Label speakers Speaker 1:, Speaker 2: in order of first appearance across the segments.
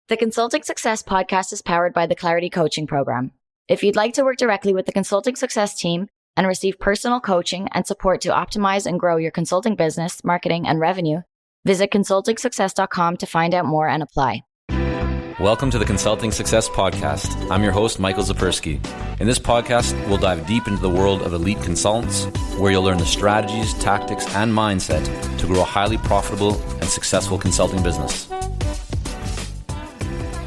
Speaker 1: The Consulting Success podcast is powered by the Clarity Coaching Program. If you'd like to work directly with the Consulting Success team and receive personal coaching and support to optimize and grow your consulting business, marketing, and revenue, visit consultingsuccess.com to find out more and apply.
Speaker 2: Welcome to the Consulting Success Podcast. I'm your host, Michael Zapersky. In this podcast, we'll dive deep into the world of elite consultants, where you'll learn the strategies, tactics, and mindset to grow a highly profitable and successful consulting business.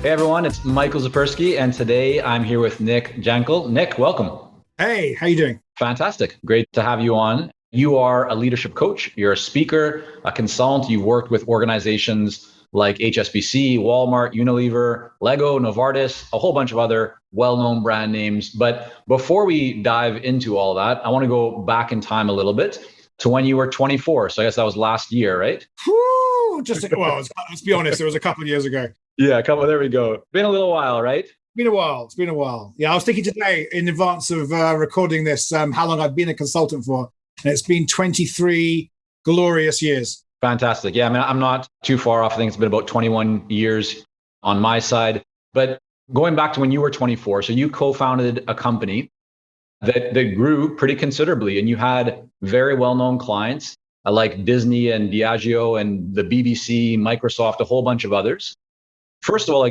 Speaker 2: Hey everyone, it's Michael Zapersky, and today I'm here with Nick Jankel. Nick, welcome.
Speaker 3: Hey, how you doing?
Speaker 2: Fantastic. Great to have you on. You are a leadership coach, you're a speaker, a consultant. You've worked with organizations like HSBC, Walmart, Unilever, Lego, Novartis, a whole bunch of other well-known brand names. But before we dive into all that, I want to go back in time a little bit to when you were 24. So I guess that was last year, right?
Speaker 3: Whew, let's be honest, it was a couple of years ago.
Speaker 2: Yeah, there we go. Been a little while, right?
Speaker 3: It's been a while. Yeah, I was thinking today in advance of recording this, how long I've been a consultant for. And it's been 23 glorious years.
Speaker 2: Fantastic. Yeah, I mean, I'm not too far off. I think it's been about 21 years on my side. But going back to when you were 24, so you co-founded a company that grew pretty considerably, and you had very well-known clients like Disney and Diageo and the BBC, Microsoft, a whole bunch of others. First of all,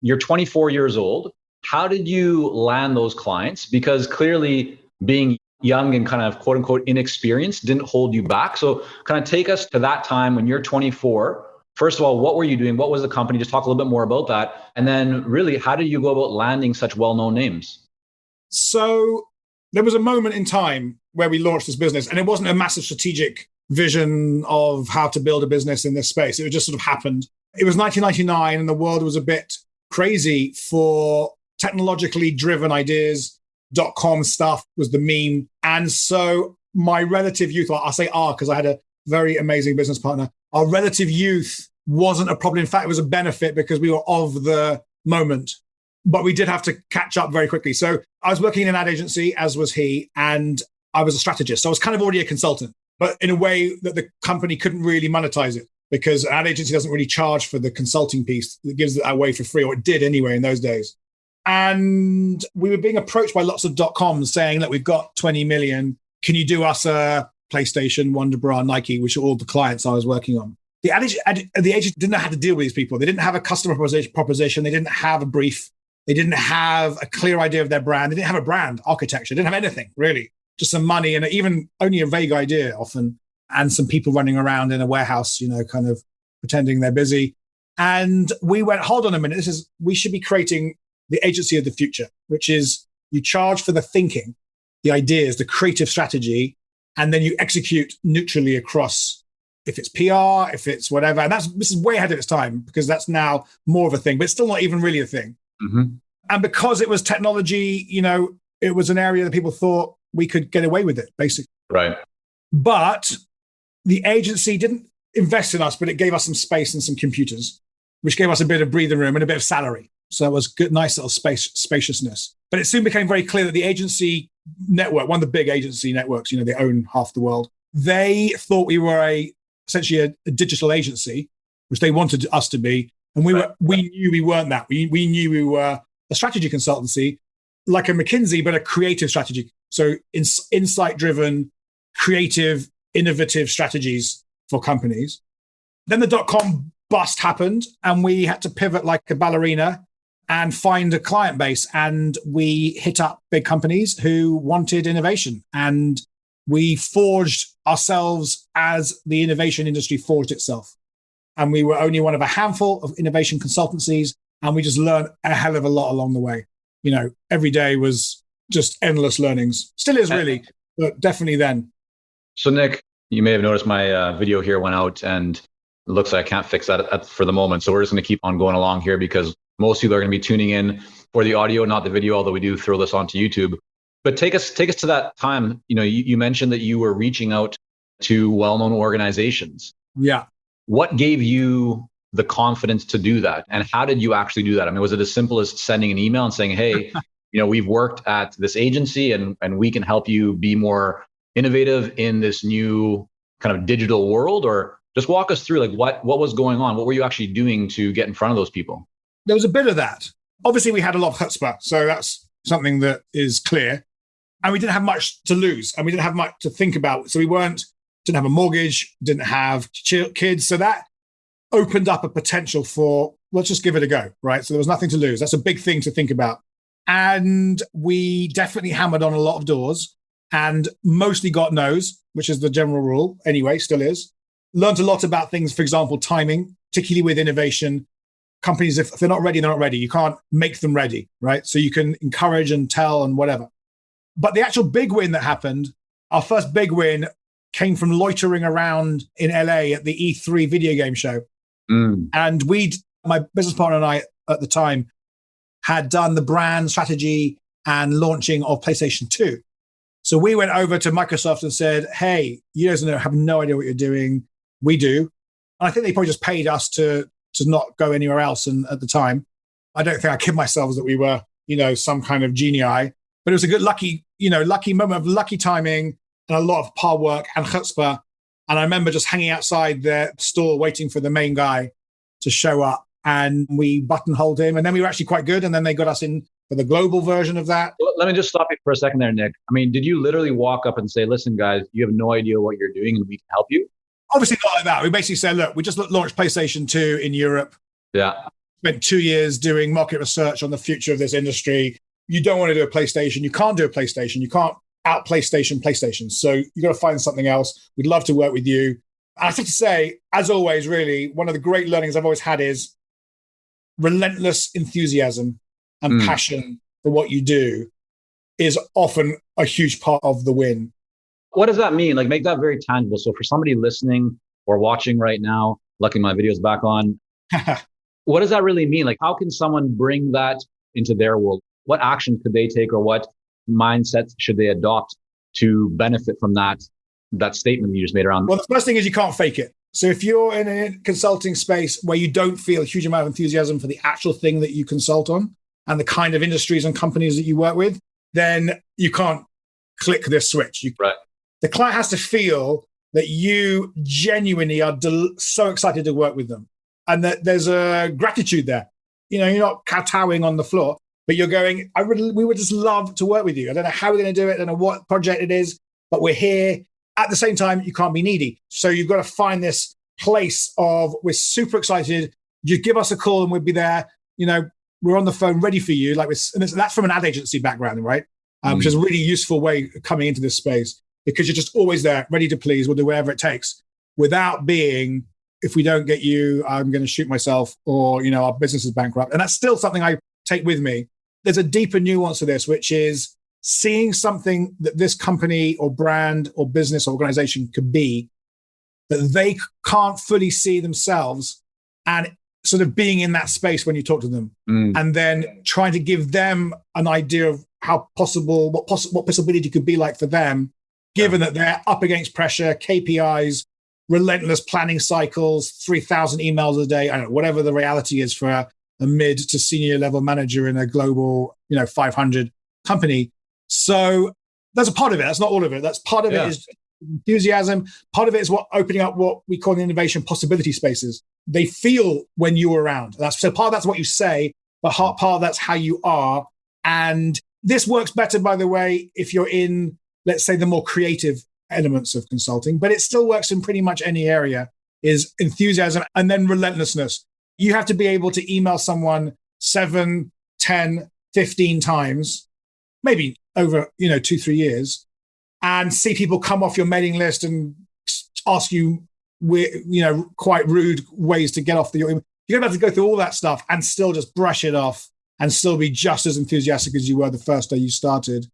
Speaker 2: you're 24 years old. How did you land those clients? Because clearly being young and kind of quote unquote inexperienced didn't hold you back. So kind of take us to that time when you're 24. First of all, what were you doing? What was the company? Just talk a little bit more about that. And then really, how did you go about landing such well-known names?
Speaker 3: So there was a moment in time where we launched this business, and it wasn't a massive strategic vision of how to build a business in this space. It just sort of happened. It was 1999 and the world was a bit crazy for technologically driven ideas. .com stuff was the meme. And so my relative youth, I'll say because I had a very amazing business partner, our relative youth wasn't a problem. In fact, it was a benefit because we were of the moment, but we did have to catch up very quickly. So I was working in an ad agency, as was he, and I was a strategist. So I was kind of already a consultant, but in a way that the company couldn't really monetize it, because an ad agency doesn't really charge for the consulting piece. It gives it away for free, or it did anyway in those days. And we were being approached by lots of .coms saying, look, we've got 20 million. Can you do us a PlayStation, Wonder Bra, Nike, which are all the clients I was working on. The agent didn't know how to deal with these people. They didn't have a customer proposition. They didn't have a brief. They didn't have a clear idea of their brand. They didn't have a brand architecture. They didn't have anything, really. Just some money and even only a vague idea often. And some people running around in a warehouse, kind of pretending they're busy. And we went, hold on a minute. We should be creating the agency of the future, which is you charge for the thinking, the ideas, the creative strategy, and then you execute neutrally across, if it's PR, if it's whatever. And this is way ahead of its time, because that's now more of a thing, but it's still not even really a thing.
Speaker 2: Mm-hmm.
Speaker 3: And because it was technology, it was an area that people thought we could get away with it, basically.
Speaker 2: Right.
Speaker 3: But the agency didn't invest in us, but it gave us some space and some computers, which gave us a bit of breathing room and a bit of salary. So it was good, nice little spaciousness. But it soon became very clear that the agency network, one of the big agency networks, they own half the world. They thought we were essentially a digital agency, which they wanted us to be. And we knew we weren't that. We knew we were a strategy consultancy, like a McKinsey, but a creative strategy. So insight-driven, creative, innovative strategies for companies. Then the .com bust happened, and we had to pivot like a ballerina and find a client base. And we hit up big companies who wanted innovation. And we forged ourselves as the innovation industry forged itself. And we were only one of a handful of innovation consultancies. And we just learned a hell of a lot along the way. Every day was just endless learnings. Still is really, but definitely then.
Speaker 2: So Nick, you may have noticed my video here went out, and it looks like I can't fix that for the moment. So we're just going to keep on going along here, because most people are going to be tuning in for the audio, not the video, although we do throw this onto YouTube. But take us to that time. You mentioned that you were reaching out to well-known organizations.
Speaker 3: Yeah.
Speaker 2: What gave you the confidence to do that? And how did you actually do that? I mean, was it as simple as sending an email and saying, hey, we've worked at this agency and we can help you be more innovative in this new kind of digital world? Or just walk us through, like, what was going on? What were you actually doing to get in front of those people?
Speaker 3: there was a bit of that. Obviously, we had a lot of chutzpah, so that's something that is clear. And we didn't have much to lose, and we didn't have much to think about. So didn't have a mortgage, didn't have kids. So that opened up a potential for, let's just give it a go, right? So there was nothing to lose. That's a big thing to think about. And we definitely hammered on a lot of doors and mostly got no's, which is the general rule anyway, still is. Learned a lot about things, for example, timing, particularly with innovation. Companies, if they're not ready, they're not ready. You can't make them ready, right? So you can encourage and tell and whatever. But the actual big win that happened, our first big win, came from loitering around in LA at the E3 video game show. And my business partner and I at the time had done the brand strategy and launching of PlayStation 2. So we went over to Microsoft and said, hey, you guys have no idea what you're doing. We do. And I think they probably just paid us to not go anywhere else. And at the time, I don't think I kid myself that we were, some kind of genii, but it was a good, lucky moment of lucky timing and a lot of hard work and chutzpah. And I remember just hanging outside the store waiting for the main guy to show up, and we buttonholed him. And then we were actually quite good. And then they got us in for the global version of that.
Speaker 2: Let me just stop you for a second there, Nick. I mean, did you literally walk up and say, listen, guys, you have no idea what you're doing and we can help you?
Speaker 3: Obviously not like that. We basically said, look, we just launched PlayStation 2 in Europe.
Speaker 2: Yeah. Spent
Speaker 3: 2 years doing market research on the future of this industry. You don't want to do a PlayStation. You can't do a PlayStation. You can't out PlayStation. So you got to find something else. We'd love to work with you. And I think to say, as always, really, one of the great learnings I've always had is relentless enthusiasm and passion for what you do is often a huge part of the win.
Speaker 2: What does that mean? Like, make that very tangible. So for somebody listening or watching right now, lucky my video's back on, what does that really mean? Like, how can someone bring that into their world? What action could they take, or what mindset should they adopt to benefit from that statement that you just made around?
Speaker 3: Well, the first thing is you can't fake it. So if you're in a consulting space where you don't feel a huge amount of enthusiasm for the actual thing that you consult on and the kind of industries and companies that you work with, then you can't click this switch.
Speaker 2: Right.
Speaker 3: The client has to feel that you genuinely are so excited to work with them and that there's a gratitude there. You're not kowtowing on the floor, but you're going, we would just love to work with you. I don't know how we're going to do it. I don't know what project it is, but we're here. At the same time, you can't be needy. So you've got to find this place of, we're super excited. You give us a call and we'll be there. We're on the phone ready for you. And that's from an ad agency background, right? Which is a really useful way of coming into this space because you're just always there, ready to please. We'll do whatever it takes without being, if we don't get you, I'm going to shoot myself or, our business is bankrupt. And that's still something I take with me. There's a deeper nuance to this, which is seeing something that this company or brand or business or organization could be that they can't fully see themselves, and sort of being in that space when you talk to them and then trying to give them an idea of how possible, what possibility could be like for them, given that they're up against pressure, KPIs, relentless planning cycles, 3,000 emails a day, I don't know, whatever the reality is for a mid to senior level manager in a global, 500 company. So that's a part of it. That's not all of it. That's part of it is enthusiasm. Part of it is opening up what we call the innovation possibility spaces. They feel when you're around. So part of that's what you say, but part of that's how you are. And this works better, by the way, if you're in, let's say, the more creative elements of consulting, but it still works in pretty much any area, is enthusiasm and then relentlessness. You have to be able to email someone 7, 10, 15 times, maybe over 2-3 years, and see people come off your mailing list and ask you quite rude ways to get off the. You're going to have to go through all that stuff and still just brush it off and still be just as enthusiastic as you were the first day you started.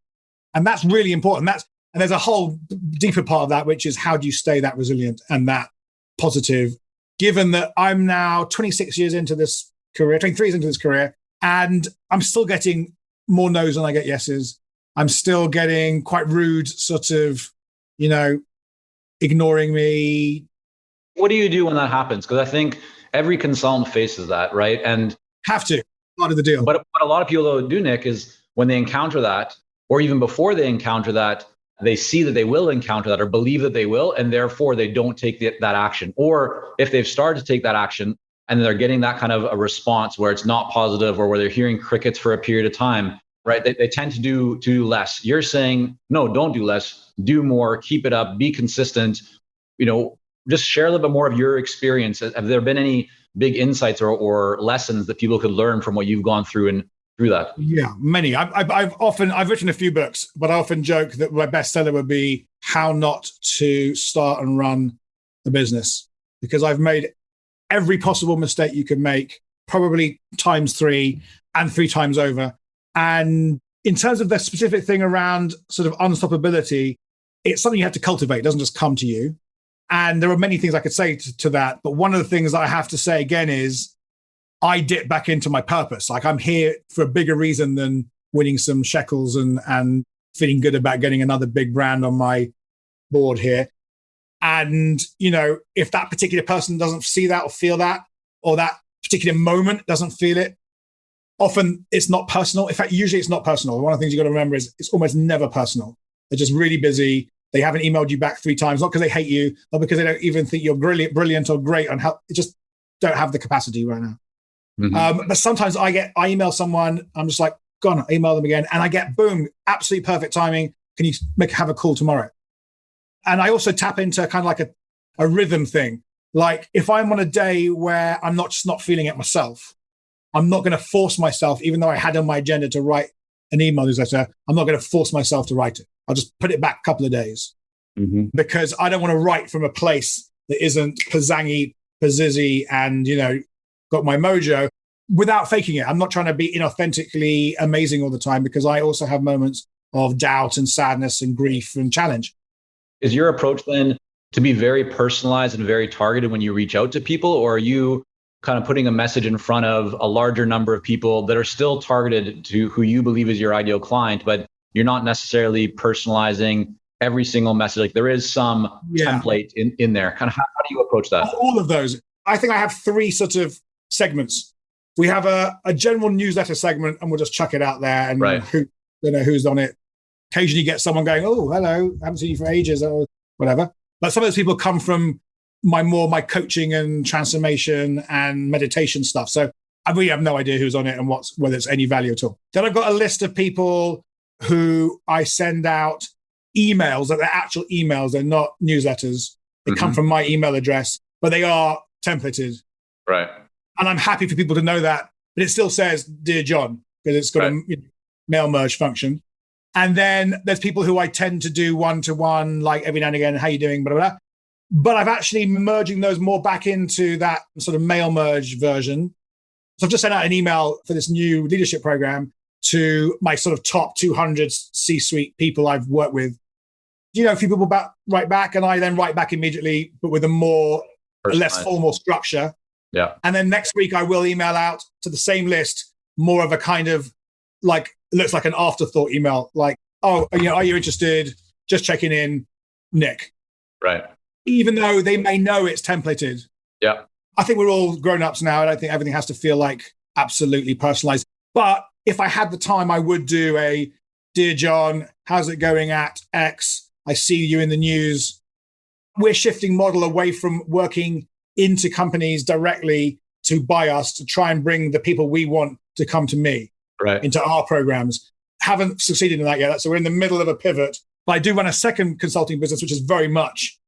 Speaker 3: And that's really important. And there's a whole deeper part of that, which is how do you stay that resilient and that positive, given that I'm now 26 years into this career, 23 years into this career, and I'm still getting more no's than I get yeses. I'm still getting quite rude, sort of, ignoring me.
Speaker 2: What do you do when that happens? Because I think every consultant faces that, right? And
Speaker 3: have to, part of the deal.
Speaker 2: But what a lot of people do, Nick, is when they encounter that, or even before they encounter that, they see that they will encounter that or believe that they will, and therefore they don't take that action. Or if they've started to take that action and they're getting that kind of a response where it's not positive or where they're hearing crickets for a period of time, right? They tend to do less. You're saying, no, don't do less, do more, keep it up, be consistent, just share a little bit more of your experience. Have there been any big insights or lessons that people could learn from what you've gone through and through that?
Speaker 3: Yeah, many. I've written a few books, but I often joke that my bestseller would be How Not to Start and Run a Business, because I've made every possible mistake you could make, probably times 3 and 3 times over. And in terms of the specific thing around sort of unstoppability, it's something you have to cultivate. It doesn't just come to you. And there are many things I could say to that. But one of the things that I have to say again is I dip back into my purpose. Like, I'm here for a bigger reason than winning some shekels and feeling good about getting another big brand on my board here. And, if that particular person doesn't see that or feel that, or that particular moment doesn't feel it, often it's not personal. In fact, usually it's not personal. One of the things you got to remember is it's almost never personal. They're just really busy. They haven't emailed you back 3 times, not because they hate you, not because they don't even think you're brilliant or great on how, they just don't have the capacity right now. Mm-hmm. But sometimes I email someone, I'm just like, go on, email them again. And I get, boom, absolutely perfect timing. Can you have a call tomorrow? And I also tap into kind of like a rhythm thing. Like, if I'm on a day where I'm just not feeling it myself, I'm not going to force myself, even though I had on my agenda to write an email newsletter, I'm not going to force myself to write it. I'll just put it back a couple of days because I don't want to write from a place that isn't pizzazzy, and, got my mojo without faking it. I'm not trying to be inauthentically amazing all the time, because I also have moments of doubt and sadness and grief and challenge.
Speaker 2: Is your approach then to be very personalized and very targeted when you reach out to people, or are you kind of putting a message in front of a larger number of people that are still targeted to who you believe is your ideal client, but you're not necessarily personalizing every single message? Like, there is some template in there. Kind of how do you approach that?
Speaker 3: All of those. I think I have 3 sort of segments. We have a general newsletter segment, and we'll just chuck it out there, and who's on it. Occasionally get someone going, oh, hello, haven't seen you for ages, or whatever. But some of those people come from my coaching and transformation and meditation stuff. So I really have no idea who's on it and whether it's any value at all. Then I've got a list of people who I send out emails, that they're actual emails, they're not newsletters. They come from my email address, but they are templated.
Speaker 2: Right.
Speaker 3: And I'm happy for people to know that, but it still says, Dear John, because it's got a mail merge function. And then there's people who I tend to do one-to-one, like every now and again, how you doing, blah, blah, blah. But I've actually merging those more back into that sort of mail merge version. So I've just sent out an email for this new leadership program to my sort of top 200 C-suite people I've worked with. A few people write back, and I then write back immediately, but with a less formal structure.
Speaker 2: Yeah.
Speaker 3: And then next week I will email out to the same list, more of a kind of like, it looks like an afterthought email, like, oh, are you interested? Just checking in, Nick.
Speaker 2: Right.
Speaker 3: Even though they may know it's templated.
Speaker 2: Yeah.
Speaker 3: I think we're all grown-ups now. I don't think everything has to feel like absolutely personalized. But if I had the time, I would do a, Dear John, how's it going at X? I see you in the news. We're shifting model away from working into companies directly to buy us, to try and bring the people we want to come to me into our programs. Haven't succeeded in that yet. So we're in the middle of a pivot. But I do run a second consulting business, which is very much,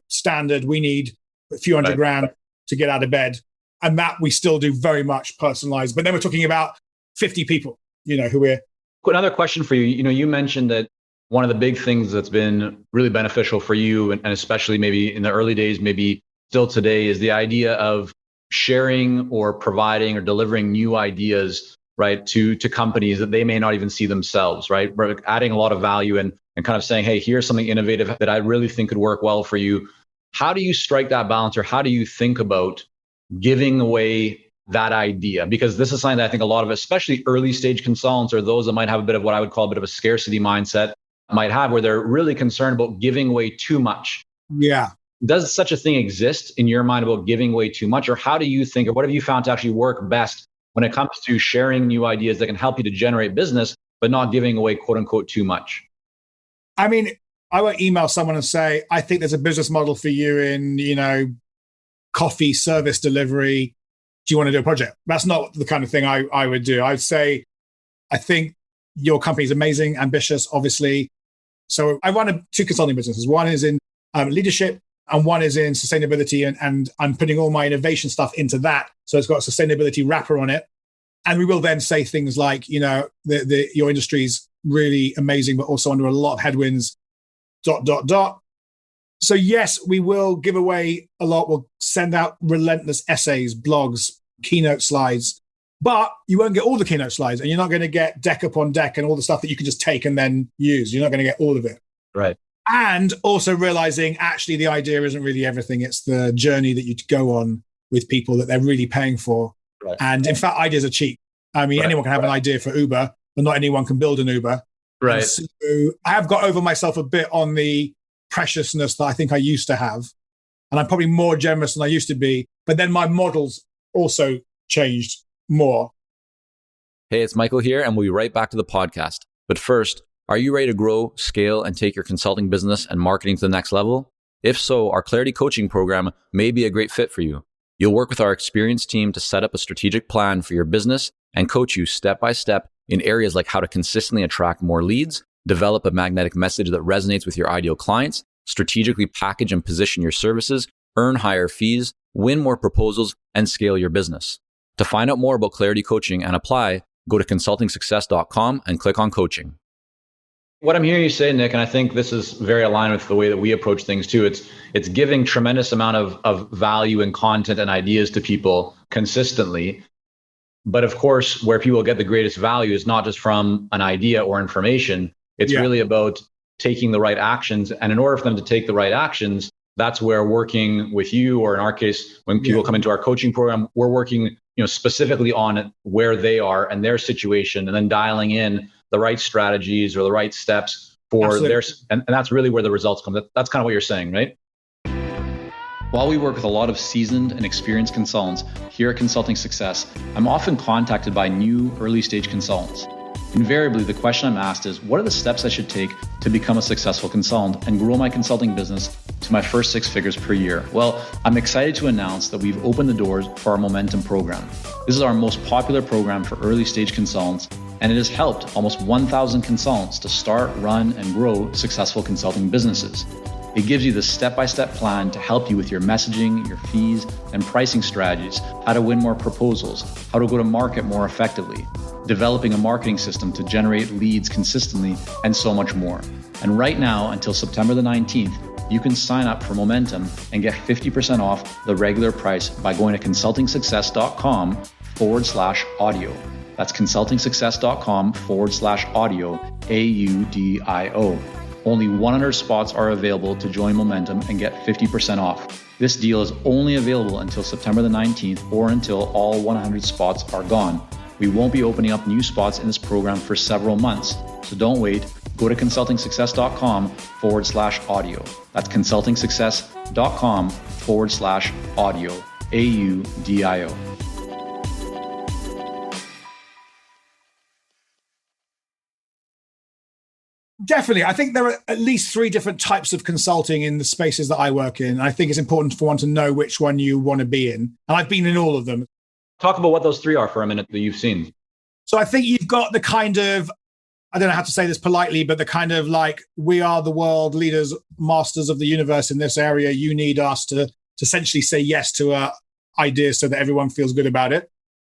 Speaker 3: standard. We need a few hundred grand to get out of bed. And that we still do very much personalized. But then we're talking about 50 people, who we're.
Speaker 2: Another question for you. You mentioned that one of the big things that's been really beneficial for you, and especially maybe in the early days, maybe still today, is the idea of sharing or providing or delivering new ideas, right, to companies that they may not even see themselves, right? We're adding a lot of value and kind of saying, hey, here's something innovative that I really think could work well for you. How do you strike that balance, or how do you think about giving away that idea? Because this is something that I think a lot of, especially early stage consultants, or those that might have a bit of what I would call a bit of a scarcity mindset, might have, where they're really concerned about giving away too much.
Speaker 3: Yeah.
Speaker 2: Does such a thing exist in your mind about giving away too much? Or how do you think, or what have you found to actually work best when it comes to sharing new ideas that can help you to generate business, but not giving away, quote unquote, too much?
Speaker 3: I mean, I won't email someone and say, I think there's a business model for you in, coffee service delivery. do you want to do a project? That's not the kind of thing I would do. I would say, I think your company is amazing, ambitious, obviously. So I run two consulting businesses. One is in leadership and one is in sustainability. And I'm putting all my innovation stuff into that. So it's got a sustainability wrapper on it. And we will then say things like, your industry's really amazing, but also under a lot of headwinds, ... So yes, we will give away a lot. We'll send out relentless essays, blogs, keynote slides, but you won't get all the keynote slides and you're not going to get deck upon deck and all the stuff that you can just take and then use. You're not going to get all of it.
Speaker 2: Right.
Speaker 3: And also realizing actually the idea isn't really everything. It's the journey that you go on with people that they're really paying for.
Speaker 2: Right.
Speaker 3: And in fact, ideas are cheap. I mean, anyone can have an idea for Uber, but not anyone can build an Uber.
Speaker 2: Right.
Speaker 3: So I have got over myself a bit on the preciousness that I think I used to have. And I'm probably more generous than I used to be. But then my models also changed more.
Speaker 4: Hey, it's Michael here, and we'll be right back to the podcast. But first, are you ready to grow, scale, and take your consulting business and marketing to the next level? If so, our Clarity Coaching program may be a great fit for you. You'll work with our experienced team to set up a strategic plan for your business and coach you step by step in areas like how to consistently attract more leads, develop a magnetic message that resonates with your ideal clients, strategically package and position your services, earn higher fees, win more proposals, and scale your business. To find out more about Clarity Coaching and apply, go to consultingsuccess.com and click on coaching.
Speaker 2: What I'm hearing you say, Nick, and I think this is very aligned with the way that we approach things too. It's giving tremendous amount of value and content and ideas to people consistently. But of course, where people get the greatest value is not just from an idea or information. It's really about taking the right actions. And in order for them to take the right actions, that's where working with you, or in our case, when people come into our coaching program, we're working, specifically on where they are and their situation, and then dialing in the right strategies or the right steps for and that's really where the results come. That's kind of what you're saying, right? While we work with a lot of seasoned and experienced consultants here at Consulting Success, I'm often contacted by new early stage consultants. Invariably, the question I'm asked is, what are the steps I should take to become a successful consultant and grow my consulting business to my first 6 figures per year? Well, I'm excited to announce that we've opened the doors for our Momentum program. This is our most popular program for early stage consultants, and it has helped almost 1,000 consultants to start, run, and grow successful consulting businesses. It gives you the step-by-step plan to help you with your messaging, your fees, and pricing strategies, how to win more proposals, how to go to market more effectively, developing a marketing system to generate leads consistently, and so much more. And right now, until September the 19th, you can sign up for Momentum and get 50% off the regular price by going to consultingsuccess.com/audio. That's consultingsuccess.com/audio, AUDIO. Only 100 spots are available to join Momentum and get 50% off. This deal is only available until September the 19th or until all 100 spots are gone. We won't be opening up new spots in this program for several months, so don't wait. Go to consultingsuccess.com/audio. That's consultingsuccess.com/audio, AUDIO.
Speaker 3: Definitely. I think there are at least 3 different types of consulting in the spaces that I work in. I think it's important for one to know which one you want to be in. And I've been in all of them.
Speaker 2: Talk about what those 3 are for a minute that you've seen.
Speaker 3: So I think you've got the kind of, I don't know how to say this politely, but the kind of like, we are the world leaders, masters of the universe in this area. You need us to essentially say yes to ideas so that everyone feels good about it.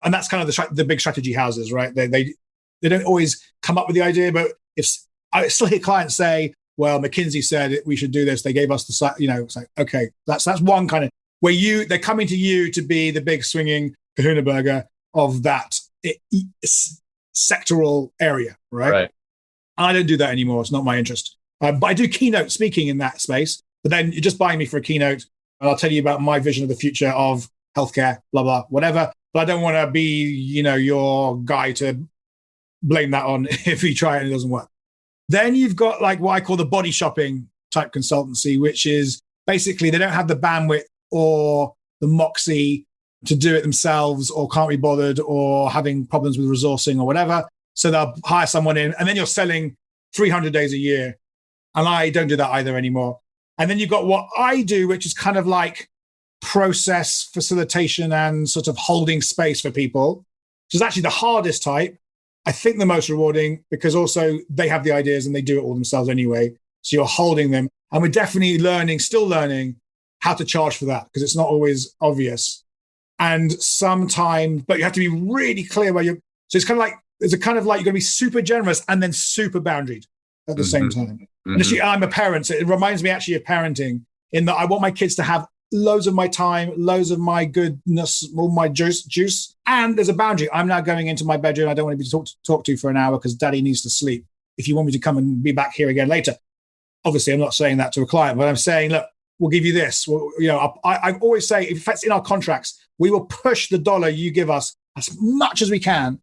Speaker 3: And that's kind of the big strategy houses, right? They don't always come up with the idea, but if I still hear clients say, well, McKinsey said we should do this. They gave us the, it's like, okay, that's one kind of where they're coming to you to be the big swinging kahuna burger of that sectoral area, right? And I don't do that anymore. It's not my interest. But I do keynote speaking in that space. But then you're just buying me for a keynote, and I'll tell you about my vision of the future of healthcare, blah, blah, whatever. But I don't want to be, your guy to blame that on if you try it and it doesn't work. Then you've got like what I call the body shopping type consultancy, which is basically they don't have the bandwidth or the moxie to do it themselves, or can't be bothered, or having problems with resourcing or whatever. So they'll hire someone in, and then you're selling 300 days a year. And I don't do that either anymore. And then you've got what I do, which is kind of like process facilitation and sort of holding space for people, which is actually the hardest type. I think the most rewarding because also they have the ideas and they do it all themselves anyway. So you're holding them. And we're definitely still learning how to charge for that because it's not always obvious. And sometimes, but you have to be really clear where you're. So it's kind of like you're going to be super generous and then super boundaried at the same time. And actually, I'm a parent. So it reminds me actually of parenting in that I want my kids to have loads of my time, loads of my goodness, all my juice. And there's a boundary. I'm now going into my bedroom. I don't want to be talked to for an hour because daddy needs to sleep. If you want me to come and be back here again later. Obviously, I'm not saying that to a client, but I'm saying, look, we'll give you this. Well, I always say, if it's in our contracts, we will push the dollar you give us as much as we can.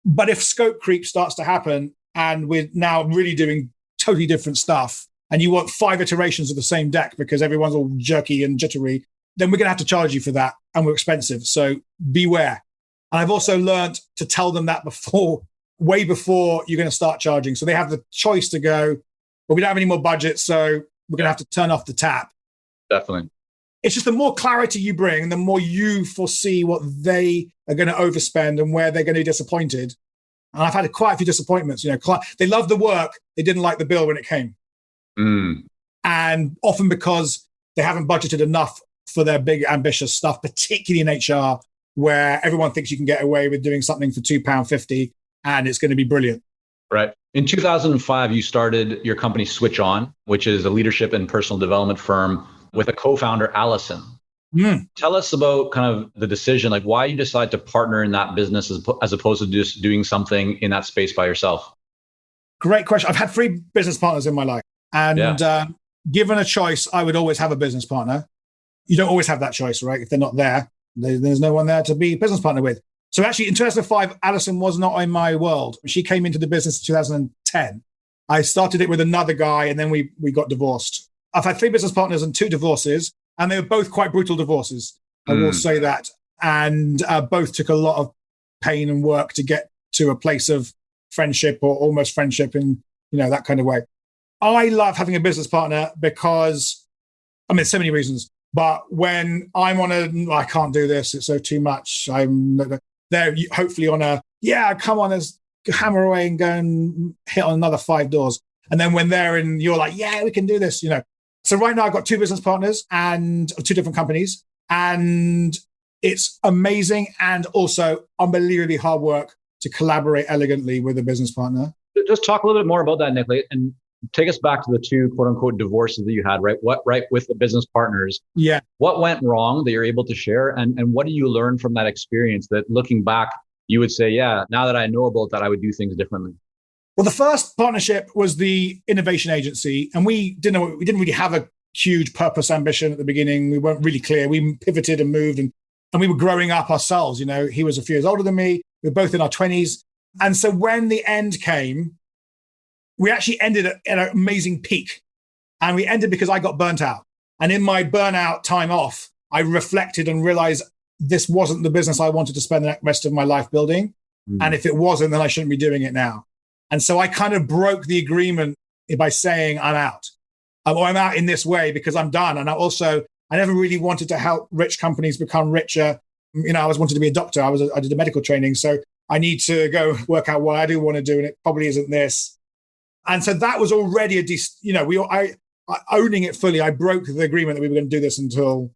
Speaker 3: But if scope creep starts to happen and we're now really doing totally different stuff and you want 5 iterations of the same deck because everyone's all jerky and jittery, then we're going to have to charge you for that and we're expensive. So beware. And I've also learned to tell them that way before you're going to start charging. So they have the choice to go, well, we don't have any more budget, so we're going to have to turn off the tap.
Speaker 2: Definitely.
Speaker 3: It's just the more clarity you bring, the more you foresee what they are going to overspend and where they're going to be disappointed. And I've had quite a few disappointments. They loved the work, they didn't like the bill when it came. And often because they haven't budgeted enough for their big, ambitious stuff, particularly in HR, where everyone thinks you can get away with doing something for £2.50 and it's going to be brilliant.
Speaker 2: Right. In 2005, you started your company Switch On, which is a leadership and personal development firm with a co-founder, Allison. Tell us about kind of the decision, like why you decide to partner in that business as opposed to just doing something in that space by yourself.
Speaker 3: Great question. I've had 3 business partners in my life. And given a choice, I would always have a business partner. You don't always have that choice, right? If they're not there, there's no one there to be a business partner with. So actually, in 2005, Alison was not in my world. She came into the business in 2010. I started it with another guy, and then we got divorced. I've had 3 business partners and 2 divorces, and they were both quite brutal divorces. I will say that. And both took a lot of pain and work to get to a place of friendship or almost friendship in, that kind of way. I love having a business partner because, so many reasons. But when I'm I can't do this, it's so too much. They're hopefully on come on, let's hammer away and go and hit on another 5 doors. And then when they're in, you're like, we can do this, So right now I've got 2 business partners and 2 different companies. And it's amazing and also unbelievably hard work to collaborate elegantly with a business partner.
Speaker 2: Just talk a little bit more about that, Nick, and take us back to the 2 quote unquote divorces that you had, right? With the business partners.
Speaker 3: Yeah.
Speaker 2: What went wrong that you're able to share? And what do you learn from that experience that looking back, you would say, now that I know about that, I would do things differently?
Speaker 3: Well, the first partnership was the innovation agency. And we didn't really have a huge purpose ambition at the beginning. We weren't really clear. We pivoted and moved and we were growing up ourselves. He was a few years older than me. We were both in our 20s. And so when the end came, we actually ended at an amazing peak. And we ended because I got burnt out. And in my burnout time off, I reflected and realized this wasn't the business I wanted to spend the rest of my life building. And if it wasn't, then I shouldn't be doing it now. And so I kind of broke the agreement by saying I'm out. Or I'm out in this way because I'm done. And I never really wanted to help rich companies become richer. I always wanted to be a doctor. I did a medical training. So I need to go work out what I do want to do. And it probably isn't this. And so that was already owning it fully. I broke the agreement that we were going to do this until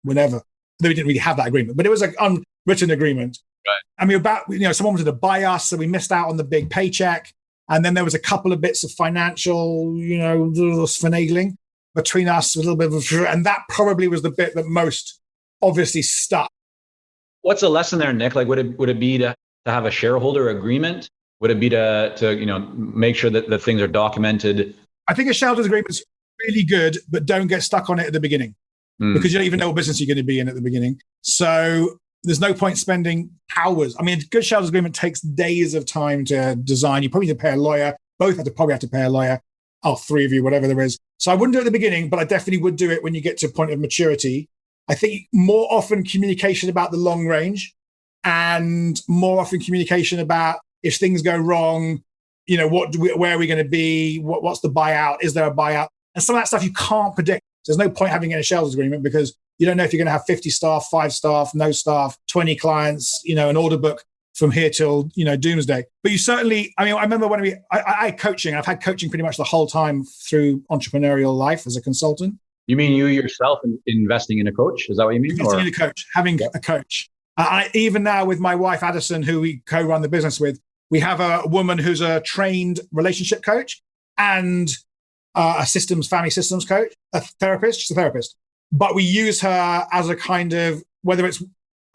Speaker 3: whenever. Though we didn't really have that agreement, but it was an unwritten agreement. Right. And someone wanted to buy us, so we missed out on the big paycheck. And then there was a couple of bits of financial, finagling between us, a little bit and that probably was the bit that most obviously stuck.
Speaker 2: What's the lesson there, Nick? Like, would it be to have a shareholder agreement? Would it be to make sure that things are documented? I
Speaker 3: think a shareholder's agreement is really good, but don't get stuck on it at the beginning because you don't even know what business you're going to be in at the beginning. So there's no point spending hours. A good shareholder's agreement takes days of time to design. You probably have to pay a lawyer. Both probably have to pay a lawyer. 3 of you, whatever there is. So I wouldn't do it at the beginning, but I definitely would do it when you get to a point of maturity. I think more often communication about the long range and more often communication about if things go wrong, where are we going to be? What's the buyout? Is there a buyout? And some of that stuff you can't predict. There's no point having a shareholders agreement because You don't know if you're going to have 50 staff, 5 staff, no staff, 20 clients, an order book from here till, doomsday. But you certainly, I remember when I had coaching. I've had coaching pretty much the whole time through entrepreneurial life as a consultant.
Speaker 2: You mean you yourself investing in a coach? Is that what you mean?
Speaker 3: Investing in a coach, having a coach. Even now with my wife, Addison, who we co-run the business with, we have a woman who's a trained relationship coach and a family systems coach, a therapist. She's a therapist. But we use her as a kind of, whether it's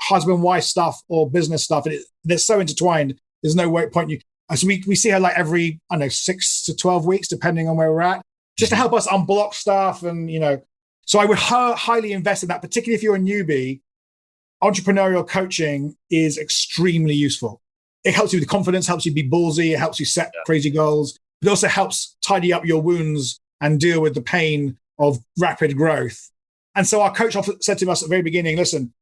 Speaker 3: husband-wife stuff or business stuff, and they're so intertwined, there's no point so we see her like every, 6 to 12 weeks, depending on where we're at, just to help us unblock stuff. And, so I would highly invest in that, particularly if you're a newbie. Entrepreneurial coaching is extremely useful. It helps you with confidence, helps you be ballsy, it helps you set crazy goals. It also helps tidy up your wounds and deal with the pain of rapid growth. And so our coach said to us at the very beginning, listen,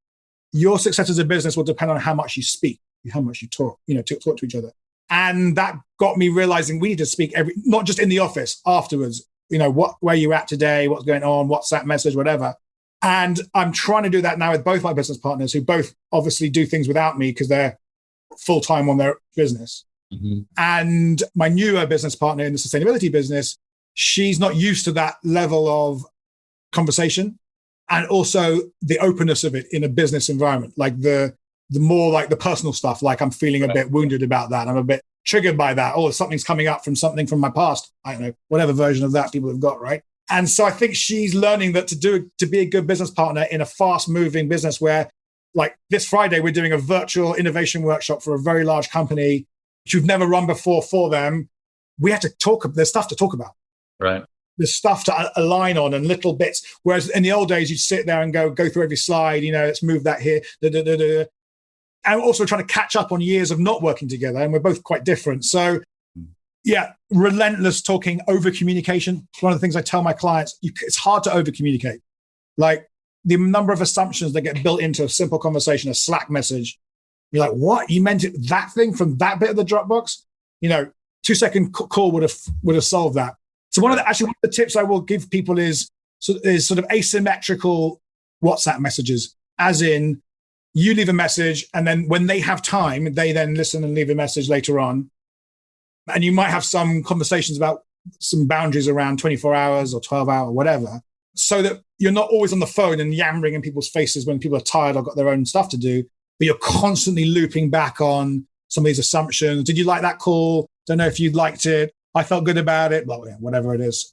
Speaker 3: your success as a business will depend on how much you speak, how much you talk, talk to each other. And that got me realizing we need to speak not just in the office, afterwards, where you're at today, what's going on, WhatsApp message, whatever. And I'm trying to do that now with both my business partners, who both obviously do things without me because they're full-time on their business. Mm-hmm. And my newer business partner in the sustainability business, she's not used to that level of conversation and also the openness of it in a business environment, like the more like the personal stuff, like I'm feeling a bit wounded about that. I'm a bit triggered by that. Oh, something's coming up from something from my past. I don't know, whatever version of that people have got, right? And so I think she's learning that to be a good business partner in a fast-moving business where, like this Friday, we're doing a virtual innovation workshop for a very large company, which we've never run before for them. We have to talk. There's stuff to talk about.
Speaker 2: Right.
Speaker 3: There's stuff to align on and little bits. Whereas in the old days, you'd sit there and go through every slide. Let's move that here. And also trying to catch up on years of not working together. And we're both quite different. So yeah, relentless talking, over communication. It's one of the things I tell my clients. It's hard to over communicate. Like the number of assumptions that get built into a simple conversation, a Slack message. You're like, what? You meant it, that thing from that bit of the Dropbox? 2-second call would have solved that. So one of the tips I will give people is sort of asymmetrical WhatsApp messages, as in you leave a message and then when they have time, they then listen and leave a message later on. And you might have some conversations about some boundaries around 24 hours or 12 hours or whatever, so that you're not always on the phone and yammering in people's faces when people are tired or got their own stuff to do, but you're constantly looping back on some of these assumptions. Did you like that call? Don't know if you liked it. I felt good about it, but whatever it is.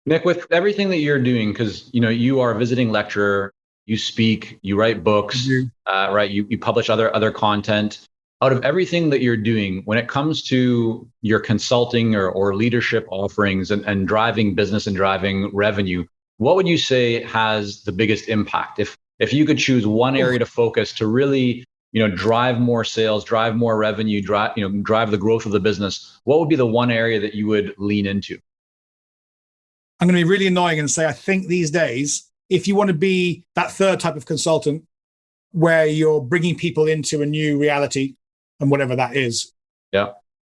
Speaker 2: Nick, with everything that you're doing, because you are a visiting lecturer, you speak, you write books, right? You publish other content. Out of everything that you're doing, when it comes to your consulting or leadership offerings and driving business and driving revenue, what would you say has the biggest impact? If you could choose one area to focus to really, drive more sales, drive more revenue, drive the growth of the business, what would be the one area that you would lean into?
Speaker 3: I'm going to be really annoying and say, I think these days, if you want to be that third type of consultant where you're bringing people into a new reality, and whatever that is, you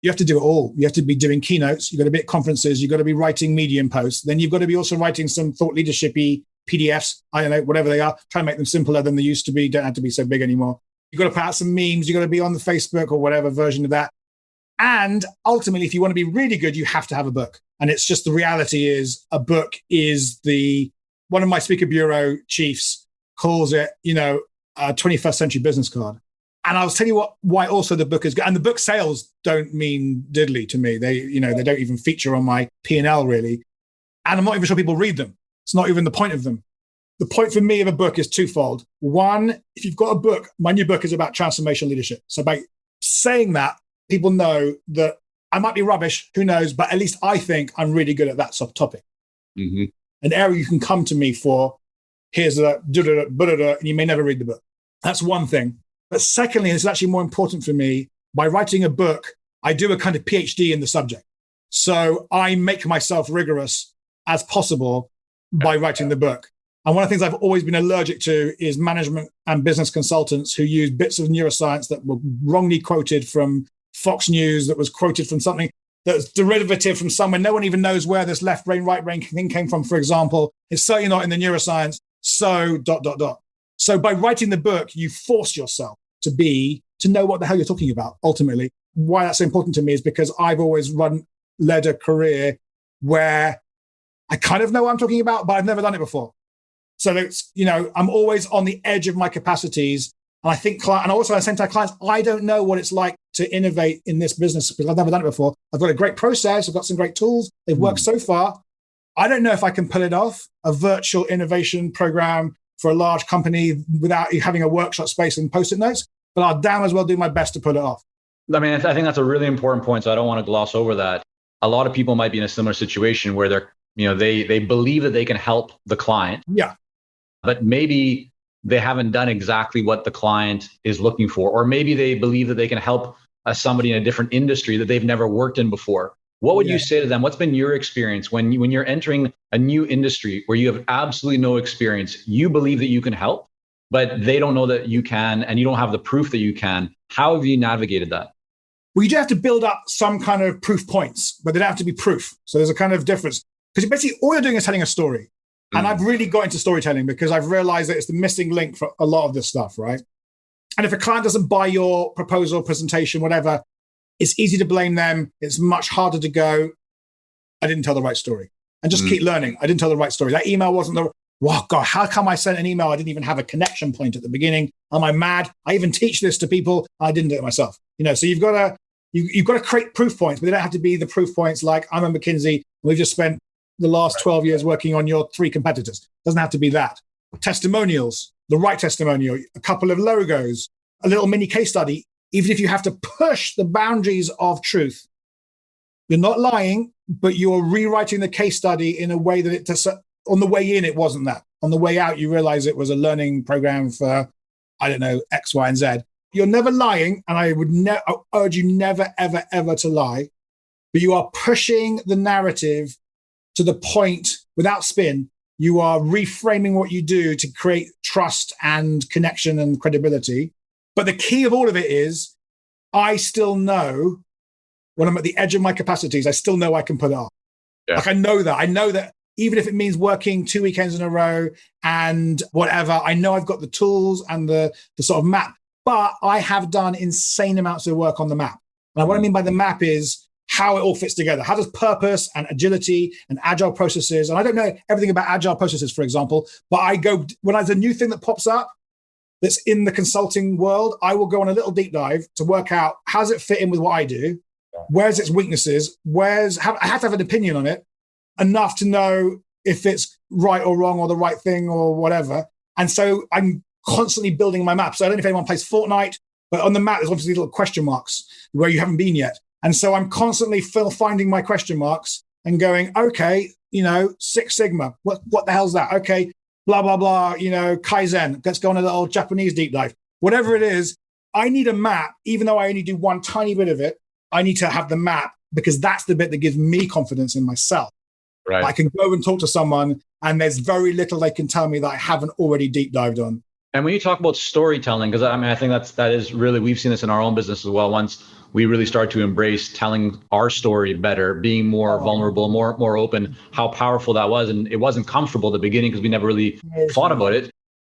Speaker 3: have to do it all. You have to be doing keynotes. You've got to be at conferences. You've got to be writing Medium posts. Then you've got to be also writing some thought leadership-y PDFs. I don't know, whatever they are. Try and make them simpler than they used to be. Don't have to be so big anymore. You've got to put out some memes. You've got to be on the Facebook or whatever version of that. And ultimately, if you want to be really good, you have to have a book. And it's just the reality is a book is one of my speaker bureau chiefs calls it, a 21st century business card. And I'll tell you why also the book is good. And the book sales don't mean diddly to me. They don't even feature on my P&L really. And I'm not even sure people read them. It's not even the point of them. The point for me of a book is twofold. One, if you've got a book, my new book is about transformational leadership. So by saying that, people know that I might be rubbish, who knows, but at least I think I'm really good at that topic. Mm-hmm. An area you can come to me for, here's and you may never read the book. That's one thing. But secondly, and this is actually more important for me, by writing a book, I do a kind of PhD in the subject. So I make myself rigorous as possible by writing the book. And one of the things I've always been allergic to is management and business consultants who use bits of neuroscience that were wrongly quoted from Fox News, that was quoted from something that's derivative from somewhere. No one even knows where this left brain, right brain thing came from, for example. It's certainly not in the neuroscience. So ... So by writing the book, you force yourself to know what the hell you're talking about. Ultimately, why that's so important to me is because I've always led a career where I kind of know what I'm talking about, but I've never done it before. So it's, I'm always on the edge of my capacities. And I think, and also I say to clients, I don't know what it's like to innovate in this business because I've never done it before. I've got a great process. I've got some great tools. They've worked so far. I don't know if I can pull it off, a virtual innovation program for a large company without having a workshop space and post-it notes, but I'll damn as well do my best to pull it off.
Speaker 2: I mean, I think that's a really important point. So I don't want to gloss over that. A lot of people might be in a similar situation where they believe that they can help the client.
Speaker 3: Yeah.
Speaker 2: But maybe they haven't done exactly what the client is looking for. Or maybe they believe that they can help somebody in a different industry that they've never worked in before. What would you say to them? What's been your experience when you're entering a new industry where you have absolutely no experience? You believe that you can help, but they don't know that you can, and you don't have the proof that you can. How have you navigated that?
Speaker 3: Well, you do have to build up some kind of proof points, but they don't have to be proof. So there's a kind of difference. Because basically all you're doing is telling a story. And I've really got into storytelling because I've realized that it's the missing link for a lot of this stuff, right? And if a client doesn't buy your proposal, presentation, whatever, it's easy to blame them. It's much harder to go, I didn't tell the right story. And just keep learning. I didn't tell the right story. That email wasn't wow, God, how come I sent an email? I didn't even have a connection point at the beginning. Am I mad? I even teach this to people. I didn't do it myself. So you've got to create proof points, but they don't have to be the proof points like I'm at McKinsey. We've just spent the last 12 years working on your 3 competitors. Doesn't have to be that. Testimonials, the right testimonial, a couple of logos, a little mini case study. Even if you have to push the boundaries of truth, you're not lying, but you're rewriting the case study in a way that on the way in, it wasn't that. On the way out, you realize it was a learning program for, I don't know, X, Y, and Z. You're never lying, and I would urge you never, ever, ever to lie, but you are pushing the narrative to the point without spin. You are reframing what you do to create trust and connection and credibility. But the key of all of it is I still know when I'm at the edge of my capacities, I still know I can put it off. Yeah. Like I know that even if it means working 2 weekends in a row and whatever, I know I've got the tools and the sort of map, but I have done insane amounts of work on the map. And what I mean by the map is how it all fits together. How does purpose and agility and agile processes, and I don't know everything about agile processes, for example, but when there's a new thing that pops up, that's in the consulting world, I will go on a little deep dive to work out how does it fit in with what I do? Where's its weaknesses? I have to have an opinion on it enough to know if it's right or wrong or the right thing or whatever. And so I'm constantly building my map. So I don't know if anyone plays Fortnite, but on the map, there's obviously little question marks where you haven't been yet. And so I'm constantly finding my question marks and going, okay, Six Sigma, what the hell's that? Okay, blah, blah, blah, Kaizen, let's go on a little Japanese deep dive. Whatever it is, I need a map, even though I only do one tiny bit of it, I need to have the map because that's the bit that gives me confidence in myself. Right. I can go and talk to someone and there's very little they can tell me that I haven't already deep dived on. And
Speaker 2: when you talk about storytelling, because I think that is really, we've seen this in our own business as well. Once we really start to embrace telling our story better, being more vulnerable, more open, how powerful that was. And it wasn't comfortable at the beginning because we never really thought about it.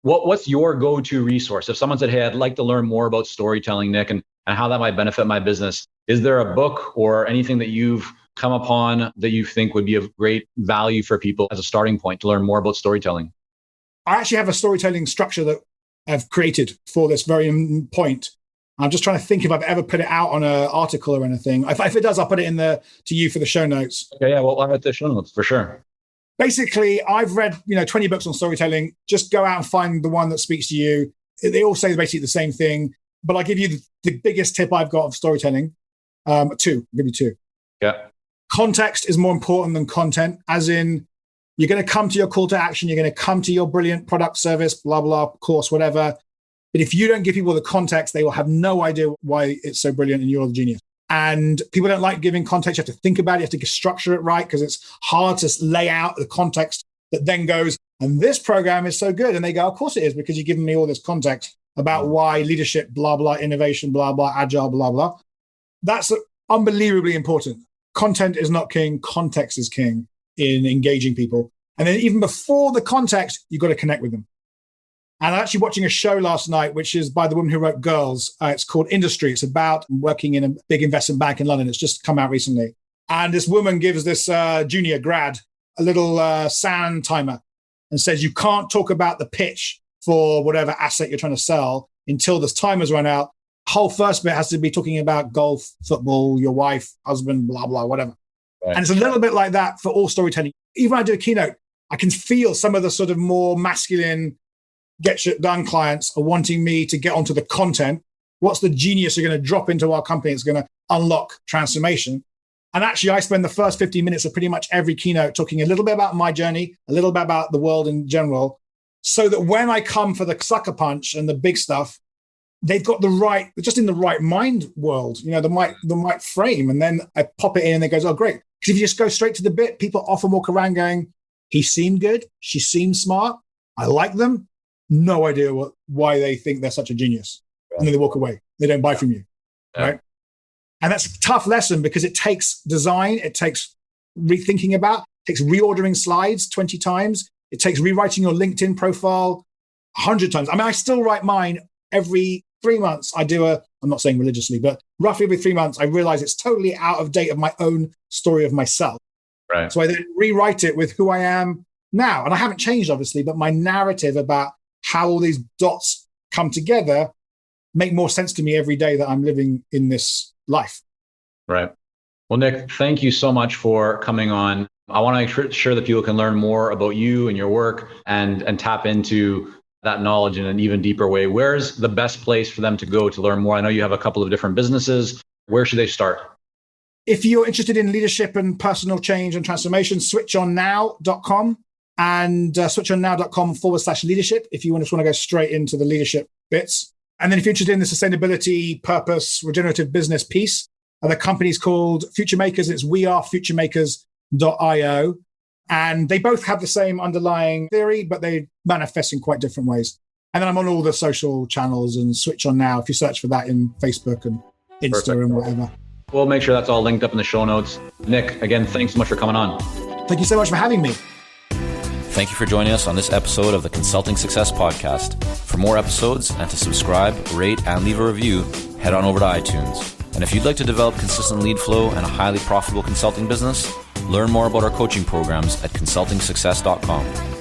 Speaker 2: What's your go-to resource? If someone said, hey, I'd like to learn more about storytelling, Nick, and how that might benefit my business, is there a book or anything that you've come upon that you think would be of great value for people as a starting point to learn more about storytelling? I actually have a storytelling structure that I've created for this very point. I'm just trying to think if I've ever put it out on an article or anything. If it does, I'll put it to you for the show notes. Okay, yeah, well, I'll have the show notes for sure. Basically, I've read 20 books on storytelling. Just go out and find the one that speaks to you. They all say basically the same thing, but I'll give you the biggest tip I've got of storytelling. I'll give you 2. Yeah. Context is more important than content, as in you're going to come to your call to action. You're going to come to your brilliant product, service, blah, blah, course, whatever. But if you don't give people the context, they will have no idea why it's so brilliant and you're the genius. And people don't like giving context. You have to think about it. You have to structure it right because it's hard to lay out the context that then goes, and this program is so good. And they go, of course it is, because you've given me all this context about why leadership, blah, blah, innovation, blah, blah, agile, blah, blah. That's unbelievably important. Content is not king. Context is king in engaging people.
Speaker 3: And then even before the context, you've got to connect with them. And I'm actually watching a show last night, which is by the woman who wrote Girls. It's called Industry. It's about working in a big investment bank in London. It's just come out recently. And this woman gives this junior grad a little sand timer and says, you can't talk about the pitch for whatever asset you're trying to sell until the timer's run out. Whole first bit has to be talking about golf, football, your wife, husband, blah, blah, whatever. Right. And it's a little bit like that for all storytelling. Even when I do a keynote, I can feel some of the sort of more masculine get shit done clients are wanting me to get onto the content. What's the genius you're going to drop into our company? It's going to unlock transformation. And actually, I spend the first 15 minutes of pretty much every keynote talking a little bit about my journey, a little bit about the world in general, so that when I come for the sucker punch and the big stuff, they've got the right, just in the right mind world, the right frame. And then I pop it in and it goes, oh, great. Because if you just go straight to the bit, people often walk around going, he seemed good. She seemed smart. I like them. No idea why they think they're such a genius. Right. And then they walk away. They don't buy from you. Yeah. Right. And that's a tough lesson because it takes design. It takes rethinking about, it takes reordering slides 20 times. It takes rewriting your LinkedIn profile 100 times. I mean, I still write mine every 3 months. I'm not saying religiously, but roughly every 3 months, I realize it's totally out of date of my own story of myself.
Speaker 2: Right.
Speaker 3: So I then rewrite it with who I am now. And I haven't changed, obviously, but my narrative about how all these dots come together make more sense to me every day that I'm living in this life.
Speaker 2: Right. Well, Nick, thank you so much for coming on. I want to make sure that people can learn more about you and your work and tap into that knowledge in an even deeper way. Where's the best place for them to go to learn more? I know you have a couple of different businesses. Where should they start?
Speaker 3: If you're interested in leadership and personal change and transformation, switchonnow.com and switchonnow.com/leadership if you just want to go straight into the leadership bits. And then if you're interested in the sustainability, purpose, regenerative business piece, the company's called Future Makers. It's wearefuturemakers.io. And they both have the same underlying theory, but they manifest in quite different ways. And then I'm on all the social channels and Switch On Now if you search for that in Facebook and Insta. Perfect. And whatever.
Speaker 2: We'll make sure that's all linked up in the show notes. Nick, again, thanks so much for coming on.
Speaker 3: Thank you so much for having me.
Speaker 4: Thank you for joining us on this episode of the Consulting Success Podcast. For more episodes and to subscribe, rate, and leave a review, head on over to iTunes. And if you'd like to develop consistent lead flow and a highly profitable consulting business, learn more about our coaching programs at consultingsuccess.com.